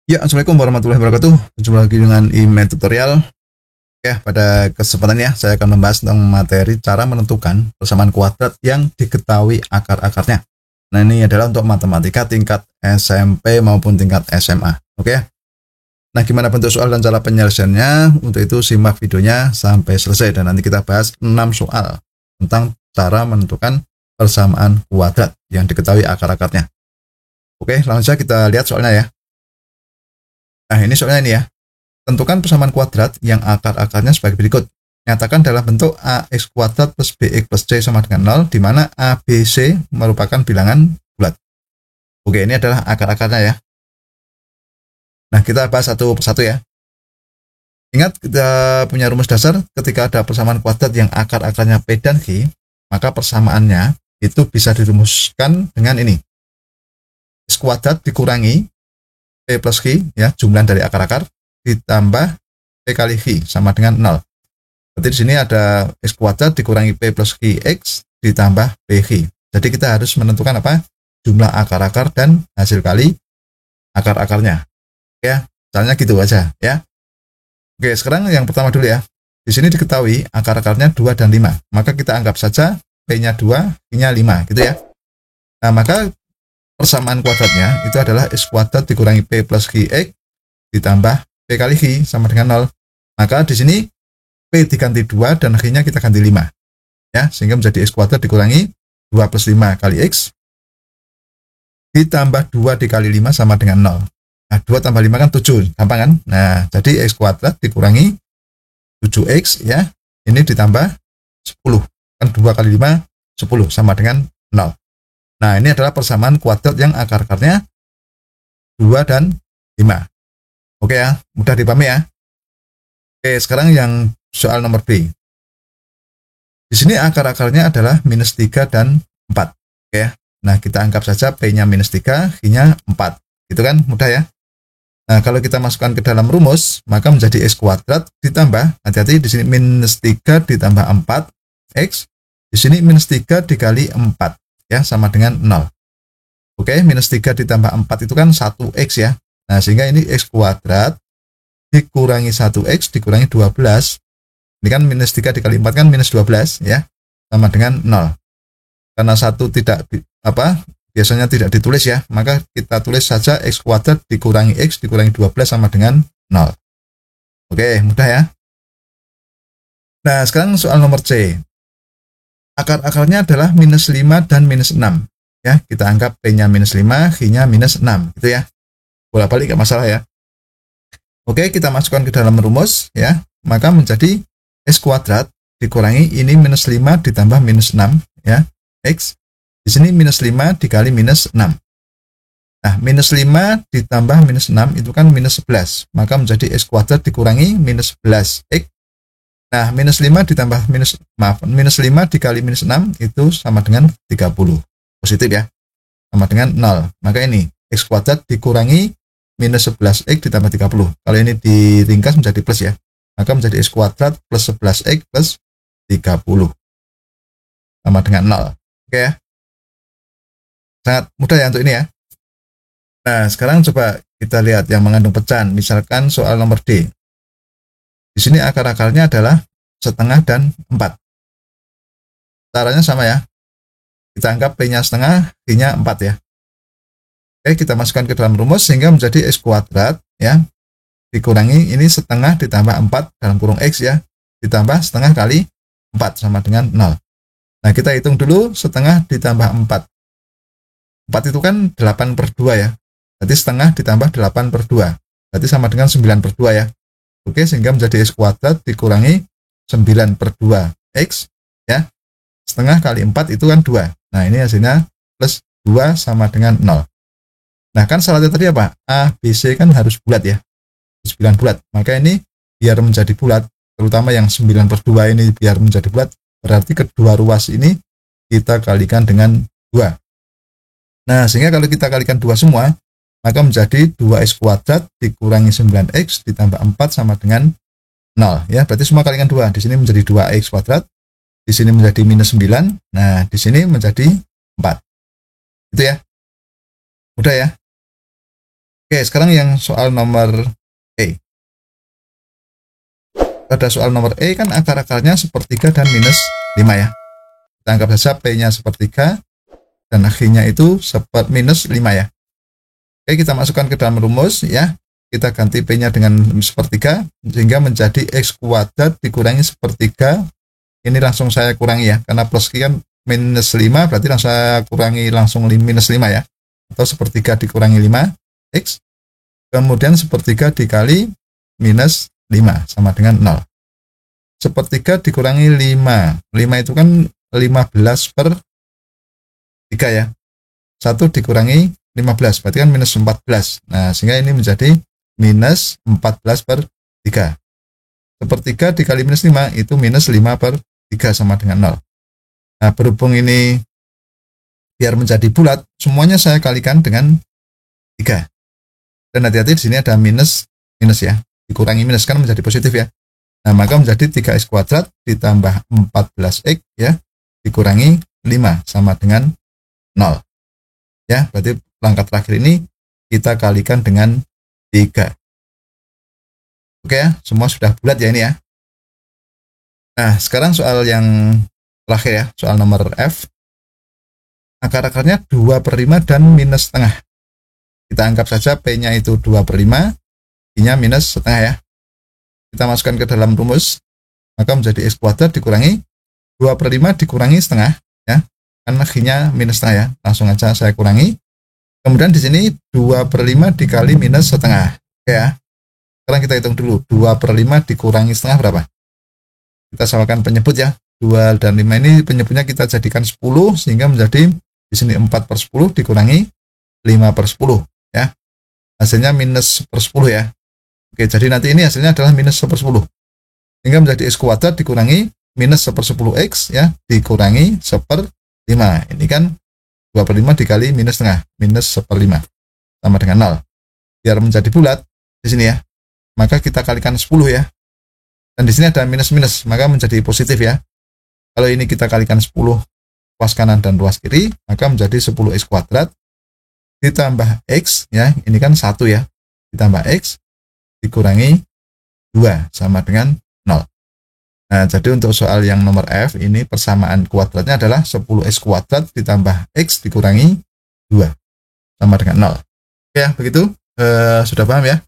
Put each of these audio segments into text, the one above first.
Ya, Assalamualaikum warahmatullahi wabarakatuh. Jumpa lagi dengan email tutorial. Ya, pada kesempatan ya, saya akan membahas tentang materi cara menentukan persamaan kuadrat yang diketahui akar-akarnya. Nah, ini adalah untuk matematika tingkat SMP maupun tingkat SMA. Oke. Nah, gimana bentuk soal dan cara penyelesaiannya? Untuk itu simak videonya sampai selesai dan nanti kita bahas 6 soal tentang cara menentukan persamaan kuadrat yang diketahui akar-akarnya. Oke, langsung saja kita lihat soalnya ya. Nah, ini soalnya ini ya. Tentukan persamaan kuadrat yang akar-akarnya sebagai berikut. Nyatakan dalam bentuk ax kuadrat plus bx plus c sama dengan 0, di mana a, b, c merupakan bilangan bulat. Oke, ini adalah akar-akarnya ya. Nah, kita bahas satu persatu ya. Ingat, kita punya rumus dasar ketika ada persamaan kuadrat yang akar-akarnya p dan q, maka persamaannya itu bisa dirumuskan dengan ini. X kuadrat dikurangi p plus q, ya, jumlah dari akar-akar, ditambah p kali q sama dengan 0. Berarti di sini ada x kuadrat dikurangi p plus qx ditambah pq. Jadi kita harus menentukan apa? Jumlah akar-akar dan hasil kali akar-akarnya. Ya, caranya gitu aja ya. Oke, sekarang yang pertama dulu ya. Di sini diketahui akar-akarnya 2 dan 5. Maka kita anggap saja p-nya 2, q-nya 5 gitu ya. Nah, maka persamaan kuadratnya itu adalah x kuadrat dikurangi p plus qx ditambah p kali q sama dengan 0. Maka di sini p diganti 2 dan q-nya kita ganti 5. Ya, sehingga menjadi x kuadrat dikurangi 2 plus 5 kali x ditambah 2 dikali 5 sama dengan 0. Nah, 2 tambah 5 kan 7, gampang kan? Nah, jadi x kuadrat dikurangi 7x ya, ini ditambah 10. Kan 2 kali 5, 10 sama dengan 0. Nah, ini adalah persamaan kuadrat yang akar-akarnya 2 dan 5. Oke ya, mudah dipahami ya. Oke, sekarang yang soal nomor B. Di sini akar-akarnya adalah minus 3 dan 4. Oke ya. Nah, kita anggap saja P-nya minus 3, Q-nya 4. Gitu kan, mudah ya. Nah, kalau kita masukkan ke dalam rumus, maka menjadi X kuadrat ditambah, hati-hati di sini minus 3 ditambah 4, X. Di sini minus 3 dikali 4, ya, sama dengan 0. Oke, minus 3 ditambah 4 itu kan 1X ya. Nah, sehingga ini X kuadrat dikurangi 1X dikurangi 12. Ini kan minus 3 dikali 4 kan minus 12 ya. Sama dengan 0. Karena 1 tidak biasanya tidak ditulis ya, maka kita tulis saja X kuadrat dikurangi X dikurangi 12 sama dengan 0. Oke, mudah ya. Nah, sekarang soal nomor C. Akar-akarnya adalah minus 5 dan minus 6. Ya, kita anggap P-nya minus 5, Q-nya minus 6. Gitu ya. Bolak-balik gak masalah ya. Oke, kita masukkan ke dalam rumus ya, maka menjadi X kuadrat dikurangi ini minus 5 ditambah minus 6 ya, X. Di sini minus 5 dikali minus 6. Nah, minus 5 ditambah minus 6 itu kan minus 11. Maka menjadi X kuadrat dikurangi minus 11 X. Nah, minus 5 ditambah minus 5 dikali minus 6 itu sama dengan 30. Positif ya. Sama dengan 0. Maka ini X kuadrat dikurangi minus 11x ditambah 30. Kalau ini diringkas menjadi plus ya. Maka menjadi x kuadrat plus 11x plus 30. Sama dengan 0. Oke ya. Sangat mudah ya untuk ini ya. Nah, sekarang coba kita lihat yang mengandung pecahan. Misalkan soal nomor D. Di sini akar-akarnya adalah setengah dan 4. Caranya sama ya. Kita anggap P-nya setengah, Q-nya 4 ya. Oke, kita masukkan ke dalam rumus sehingga menjadi X kuadrat ya, dikurangi ini setengah ditambah 4 dalam kurung X ya, ditambah setengah kali 4 sama dengan 0. Nah, kita hitung dulu setengah ditambah 4. 4 itu kan 8 per 2 ya. Berarti setengah ditambah 8 per 2. Berarti sama dengan 9 per 2 ya. Oke, sehingga menjadi X kuadrat dikurangi 9 per 2 X ya. Setengah kali 4 itu kan 2. Nah, ini hasilnya plus 2 sama dengan 0. Nah, kan syaratnya tadi apa? A, B, C kan harus bulat ya. 9 bulat. Maka ini biar menjadi bulat, terutama yang 9 per 2 ini biar menjadi bulat, berarti kedua ruas ini kita kalikan dengan 2. Nah, sehingga kalau kita kalikan 2 semua, maka menjadi 2x kuadrat dikurangi 9x ditambah 4 sama dengan 0. Ya, berarti semua kalikan 2. Di sini menjadi 2x kuadrat, di sini menjadi minus 9, nah di sini menjadi 4. Itu ya. Mudah ya. Oke, sekarang yang soal nomor E. Pada soal nomor E kan akar-akarnya sepertiga dan minus 5 ya. Kita anggap saja P-nya sepertiga dan akhirnya itu minus 5 ya. Oke, kita masukkan ke dalam rumus ya. Kita ganti P-nya dengan sepertiga sehingga menjadi X kuadrat dikurangi sepertiga. Ini langsung saya kurangi ya, karena plus kan minus 5 berarti langsung saya kurangi langsung minus 5 ya. Atau sepertiga dikurangi 5 X. Kemudian sepertiga dikali minus 5 sama dengan 0. Sepertiga dikurangi 5. 5 itu kan 15 per 3 ya. 1 dikurangi 15 berarti kan minus 14. Nah, sehingga ini menjadi minus 14 per 3. Sepertiga dikali minus 5 itu minus 5 per 3 sama dengan 0. Nah, berhubung ini biar menjadi bulat, semuanya saya kalikan dengan 3. Dan hati-hati di sini ada minus ya. Dikurangi minus kan menjadi positif ya. Nah, maka menjadi 3x kuadrat ditambah 14x ya, dikurangi 5 sama dengan 0. Ya, berarti langkah terakhir ini kita kalikan dengan 3. Oke ya, semua sudah bulat ya ini ya. Nah, sekarang soal yang terakhir ya, soal nomor F. Akar-akarnya 2/5 dan minus setengah. Kita anggap saja P-nya itu 2/5, I-nya minus setengah ya. Kita masukkan ke dalam rumus, maka menjadi X kuadrat dikurangi 2/5 dikurangi setengah ya, karena I-nya minus setengah ya. Langsung aja saya kurangi. Kemudian di sini 2/5 dikali minus setengah ya. Sekarang kita hitung dulu, 2/5 dikurangi setengah berapa? Kita samakan penyebut ya. 2 dan 5 ini penyebutnya kita jadikan 10 sehingga menjadi di sini 4/10 dikurangi 5/10 ya. Hasilnya minus 1/10 ya. Oke, jadi nanti ini hasilnya adalah minus 1/10. Sehingga menjadi X kuadrat dikurangi minus 1/10X ya, dikurangi 1/5. Ini kan 2/5 dikali minus setengah, minus 1/5 sama dengan 0. Biar menjadi bulat di sini ya, maka kita kalikan 10 ya. Dan di sini ada minus-minus, maka menjadi positif ya. Kalau ini kita kalikan 10 ruas kanan dan ruas kiri, maka menjadi 10x kuadrat ditambah X ya, ini kan 1 ya, ditambah X dikurangi 2 sama dengan 0. Nah, jadi untuk soal yang nomor F ini persamaan kuadratnya adalah 10x kuadrat ditambah X dikurangi 2 sama dengan 0. Ya, begitu. Sudah paham ya?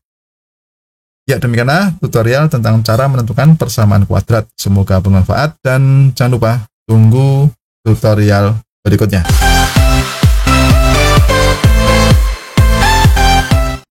Ya, demikianlah tutorial tentang cara menentukan persamaan kuadrat. Semoga bermanfaat dan jangan lupa tunggu tutorial berikutnya.